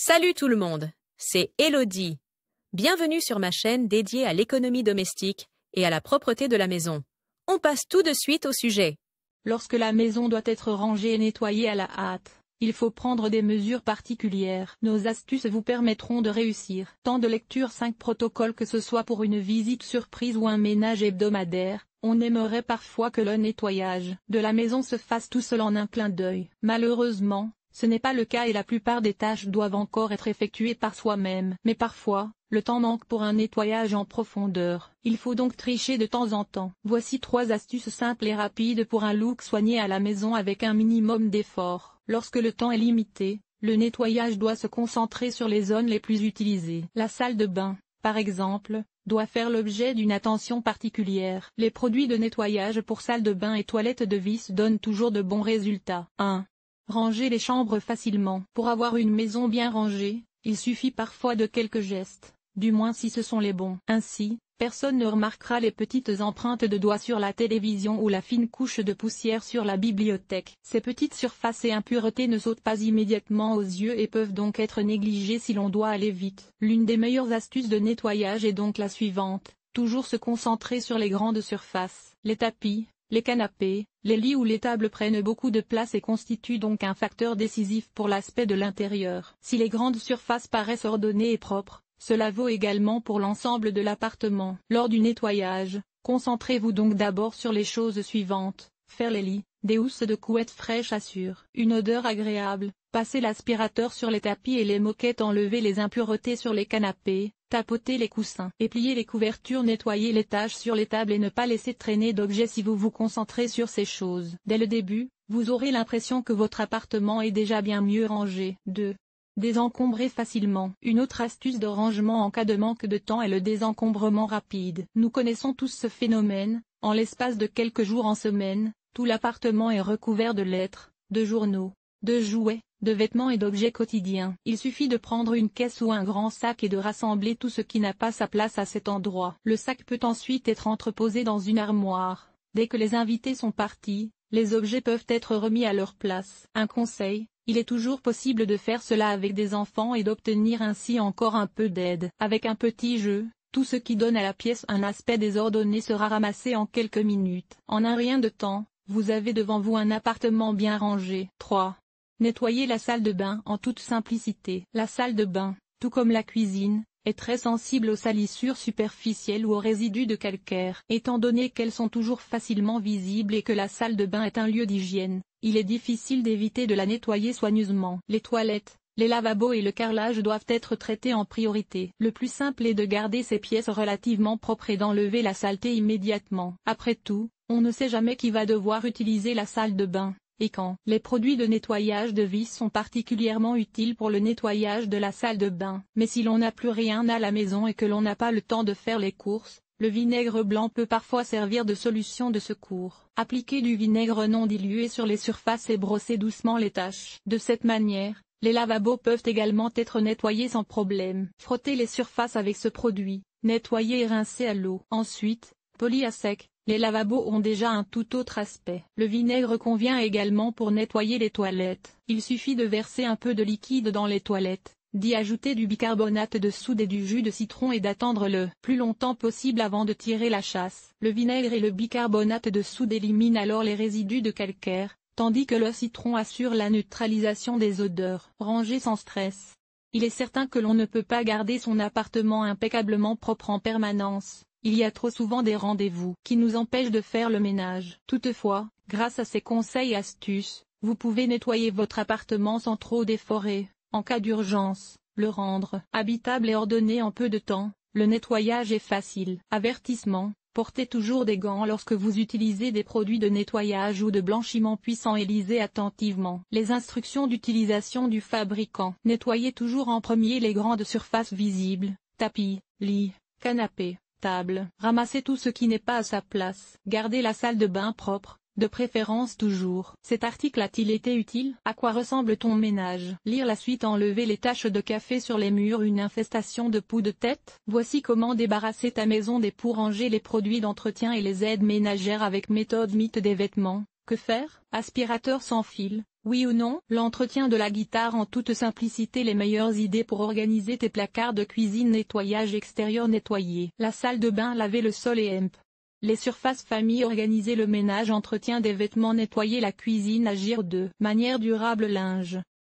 Salut tout le monde, c'est Elodie. Bienvenue sur ma chaîne dédiée à l'économie domestique et à la propreté de la maison. On passe tout de suite au sujet. Lorsque la maison doit être rangée et nettoyée à la hâte, il faut prendre des mesures particulières. Nos astuces vous permettront de réussir. Temps de lecture 5 protocoles. Que ce soit pour une visite surprise ou un ménage hebdomadaire, on aimerait parfois que le nettoyage de la maison se fasse tout seul en un clin d'œil. Malheureusement, ce n'est pas le cas et la plupart des tâches doivent encore être effectuées par soi-même. Mais parfois, le temps manque pour un nettoyage en profondeur. Il faut donc tricher de temps en temps. Voici 3 astuces simples et rapides pour un look soigné à la maison avec un minimum d'effort. Lorsque le temps est limité, le nettoyage doit se concentrer sur les zones les plus utilisées. La salle de bain, par exemple, doit faire l'objet d'une attention particulière. Les produits de nettoyage pour salle de bain et toilettes de vis donnent toujours de bons résultats. 1. Ranger les chambres facilement. Pour avoir une maison bien rangée, il suffit parfois de quelques gestes, du moins si ce sont les bons. Ainsi, personne ne remarquera les petites empreintes de doigts sur la télévision ou la fine couche de poussière sur la bibliothèque. Ces petites surfaces et impuretés ne sautent pas immédiatement aux yeux et peuvent donc être négligées si l'on doit aller vite. L'une des meilleures astuces de nettoyage est donc la suivante: toujours se concentrer sur les grandes surfaces. Les tapis, les canapés, les lits ou les tables prennent beaucoup de place et constituent donc un facteur décisif pour l'aspect de l'intérieur. Si les grandes surfaces paraissent ordonnées et propres, cela vaut également pour l'ensemble de l'appartement. Lors du nettoyage, concentrez-vous donc d'abord sur les choses suivantes: faire les lits, des housses de couettes fraîches assurent une odeur agréable, passer l'aspirateur sur les tapis et les moquettes, enlever les impuretés sur les canapés, tapoter les coussins et plier les couvertures, nettoyer les taches sur les tables et ne pas laisser traîner d'objets. Si vous vous concentrez sur ces choses dès le début, vous aurez l'impression que votre appartement est déjà bien mieux rangé. 2. Désencombrer facilement. Une autre astuce de rangement en cas de manque de temps est le désencombrement rapide. Nous connaissons tous ce phénomène. En l'espace de quelques jours en semaine, tout l'appartement est recouvert de lettres, de journaux, de jouets, de vêtements et d'objets quotidiens. Il suffit de prendre une caisse ou un grand sac et de rassembler tout ce qui n'a pas sa place à cet endroit. Le sac peut ensuite être entreposé dans une armoire. Dès que les invités sont partis, les objets peuvent être remis à leur place. Un conseil: il est toujours possible de faire cela avec des enfants et d'obtenir ainsi encore un peu d'aide. Avec un petit jeu, tout ce qui donne à la pièce un aspect désordonné sera ramassé en quelques minutes. En un rien de temps, vous avez devant vous un appartement bien rangé. 3. Nettoyer la salle de bain en toute simplicité. La salle de bain, tout comme la cuisine, est très sensible aux salissures superficielles ou aux résidus de calcaire. Étant donné qu'elles sont toujours facilement visibles et que la salle de bain est un lieu d'hygiène, il est difficile d'éviter de la nettoyer soigneusement. Les toilettes, les lavabos et le carrelage doivent être traités en priorité. Le plus simple est de garder ces pièces relativement propres et d'enlever la saleté immédiatement. Après tout, on ne sait jamais qui va devoir utiliser la salle de bain et quand. Les produits de nettoyage de vis sont particulièrement utiles pour le nettoyage de la salle de bain. Mais si l'on n'a plus rien à la maison et que l'on n'a pas le temps de faire les courses, le vinaigre blanc peut parfois servir de solution de secours. Appliquez du vinaigre non dilué sur les surfaces et brossez doucement les taches. De cette manière, les lavabos peuvent également être nettoyés sans problème. Frottez les surfaces avec ce produit, nettoyez et rincez à l'eau. Ensuite, polis à sec. Les lavabos ont déjà un tout autre aspect. Le vinaigre convient également pour nettoyer les toilettes. Il suffit de verser un peu de liquide dans les toilettes, d'y ajouter du bicarbonate de soude et du jus de citron et d'attendre le plus longtemps possible avant de tirer la chasse. Le vinaigre et le bicarbonate de soude éliminent alors les résidus de calcaire, tandis que le citron assure la neutralisation des odeurs. Ranger sans stress. Il est certain que l'on ne peut pas garder son appartement impeccablement propre en permanence. Il y a trop souvent des rendez-vous qui nous empêchent de faire le ménage. Toutefois, grâce à ces conseils et astuces, vous pouvez nettoyer votre appartement sans trop d'efforts et, en cas d'urgence, le rendre habitable et ordonné en peu de temps. Le nettoyage est facile. Avertissement: portez toujours des gants lorsque vous utilisez des produits de nettoyage ou de blanchiment puissants et lisez attentivement les instructions d'utilisation du fabricant. Nettoyez toujours en premier les grandes surfaces visibles: tapis, lits, canapés, table. Ramassez tout ce qui n'est pas à sa place. Gardez la salle de bain propre, de préférence toujours. Cet article a-t-il été utile? À quoi ressemble ton ménage? Lire la suite: enlever les taches de café sur les murs, une infestation de poux de tête. Voici comment débarrasser ta maison des poux. Ranger les produits d'entretien et les aides ménagères avec méthode. Mythe des vêtements. Que faire? Aspirateur sans fil, oui ou non? L'entretien de la guitare en toute simplicité. Les meilleures idées pour organiser tes placards de cuisine. Nettoyage extérieur, nettoyer la salle de bain, laver le sol et les surfaces famille, organiser le ménage, entretien des vêtements, nettoyer la cuisine, agir de manière durable, linge.